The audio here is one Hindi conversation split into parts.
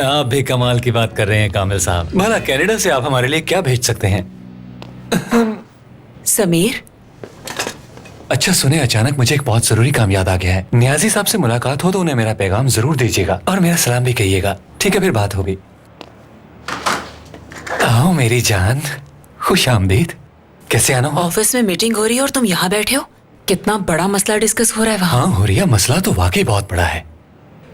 आप भी कमाल की बात कर रहे हैं कामिल साहब। भला कनाडा से आप हमारे लिए क्या भेज सकते हैं? समीर, अच्छा सुने, अचानक मुझे एक बहुत जरूरी काम याद आ गया है। नियाजी साहब से मुलाकात हो तो उन्हें मेरा पैगाम जरूर दीजिएगा और मेरा सलाम भी कहिएगा। ठीक है, फिर बात होगी। आओ मेरी जान, खुश आमदीद। कैसे आना? ऑफिस में मीटिंग हो रही है और तुम यहाँ बैठे हो। कितना बड़ा मसला डिस्कस हो रहा है वहाँ। हाँ हो रही है, मसला तो वाकई बहुत बड़ा है।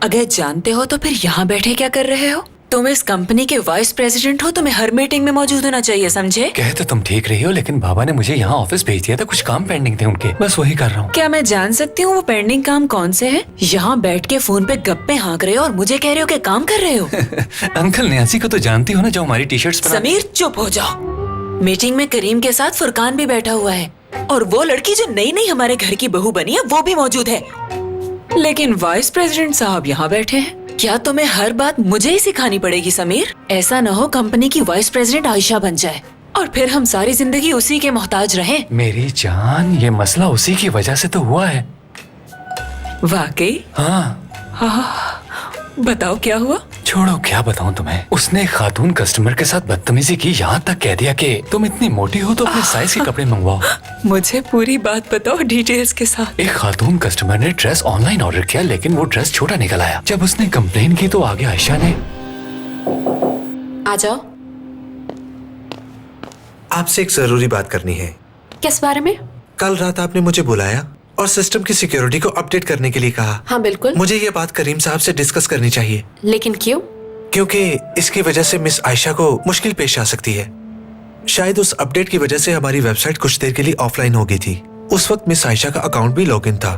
अगर जानते हो तो फिर यहाँ बैठे क्या कर रहे हो? तुम इस कंपनी के वाइस प्रेसिडेंट हो, तुम्हें हर मीटिंग में मौजूद होना चाहिए, समझे? कहे तो तुम ठीक रही हो, लेकिन बाबा ने मुझे यहाँ ऑफिस भेज दिया था, कुछ काम पेंडिंग थे उनके, बस वही कर रहा हूँ। क्या मैं जान सकती हूँ वो पेंडिंग काम कौन से है? यहाँ बैठ के फोन पे गप्पे हाँक रहे हो और मुझे कह रहे हो कि काम कर रहे हो। अंकल न्यासी को तो जानती हो ना, जो हमारी टी शर्ट्स पर। समीर चुप हो जाओ। मीटिंग में करीम के साथ फुरकान भी बैठा हुआ है और वो लड़की जो नई नई हमारे घर की बहू बनी है वो भी मौजूद है, लेकिन वाइस प्रेसिडेंट साहब यहाँ बैठे हैं। क्या तुम्हें हर बात मुझे ही सिखानी पड़ेगी समीर? ऐसा न हो कंपनी की वाइस प्रेसिडेंट आयशा बन जाए और फिर हम सारी जिंदगी उसी के मोहताज रहें। मेरी जान, ये मसला उसी की वजह से तो हुआ है। वाकई? हाँ। बताओ क्या हुआ? छोड़ो, क्या बताऊं तुम्हें। उसने एक खातून कस्टमर के साथ बदतमीजी की, यहाँ तक कह दिया कि तुम इतनी मोटी हो तो अपने साइज के कपड़े मंगवाओ। मुझे पूरी बात बताओ डिटेल्स के साथ। एक खातून कस्टमर ने ड्रेस ऑनलाइन ऑर्डर किया, लेकिन वो ड्रेस छोटा निकल आया। जब उसने कंप्लेन की तो आगे आयशा ने। आ जाओ। आपसे एक जरूरी बात करनी है। किस बारे में? कल रात आपने मुझे बुलाया और सिस्टम की सिक्योरिटी को अपडेट करने के लिए कहा। हाँ बिल्कुल। मुझे ये बात करीम साहब से डिस्कस करनी चाहिए। लेकिन क्यों? क्योंकि इसकी वजह से मिस आयशा को मुश्किल पेश आ सकती है। शायद उस अपडेट की वजह से हमारी वेबसाइट कुछ देर के लिए ऑफलाइन हो गई थी। उस वक्त मिस आयशा का अकाउंट भी लॉगिन था।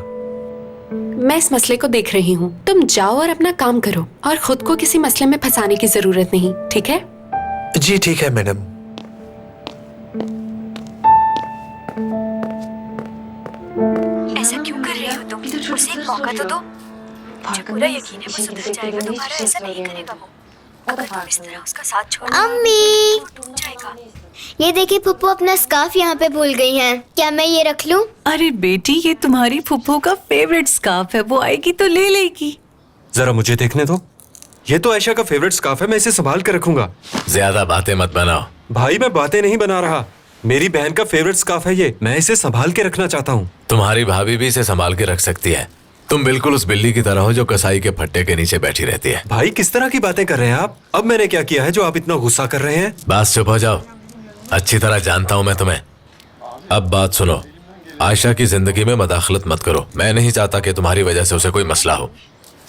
मैं इस मसले को देख रही हूँ। तुम जाओ और अपना काम करो और खुद को किसी मसले में फंसाने की जरूरत नहीं, ठीक है? जी ठीक है मैडम। ऐसा क्यों कर रही हो तुम? उसे एक मौका तो दो। मुझे पूरा यकीन है वो सुधर जाएगा, तुम्हारा ऐसा नहीं करेगा वो। अगर तुम इस तरह उसका साथ छोड़ अम्मी, वो टूट जाएगा। ये देखिए फुप्पू अपना स्कार्फ यहाँ पे भूल गई हैं। क्या मैं ये रख लूँ? अरे बेटी, ये तुम्हारी फुप्पो का फेवरेट स्कार्फ है, वो आएगी तो ले लेगी। जरा मुझे देखने दो। ये तो आयशा का फेवरेट स्कार्फ है, मैं इसे संभाल कर रखूंगा। ज्यादा बातें मत बनाओ। भाई मैं बातें नहीं बना रहा, मेरी बहन का फेवरेट स्कार्फ है ये, मैं इसे संभाल के रखना चाहता हूँ। तुम्हारी भाभी भी इसे संभाल के रख सकती है। तुम बिल्कुल उस बिल्ली की तरह हो जो कसाई के फट्टे के नीचे बैठी रहती है। भाई किस तरह की बातें कर रहे हैं आप? अब मैंने क्या किया है जो आप इतना गुस्सा कर रहे हैं? बस चुप हो जाओ, अच्छी तरह जानता हूँ मैं तुम्हें। अब बात सुनो, आयशा की जिंदगी में मदाखलत मत करो। मैं नहीं चाहता कि तुम्हारी वजह से उसे कोई मसला हो।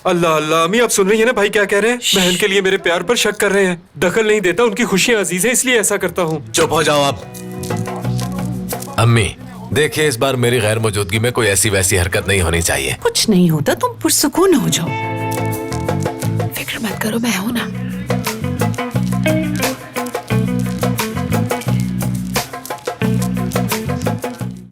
अल्लाह अल्लाह, अम्मी आप सुन रही है ना भाई क्या कह रहे हैं? बहन के लिए मेरे प्यार पर शक कर रहे हैं। दखल नहीं देता, उनकी खुशियां अजीज है इसलिए ऐसा करता हूँ। चुप हो जाओ आप। अम्मी देखिए, इस बार मेरी गैर मौजूदगी में कोई ऐसी वैसी हरकत नहीं होनी चाहिए। कुछ नहीं होता, तुम पुरसुकून हो जाओ। फिक्र मत करो, मैं हूँ ना।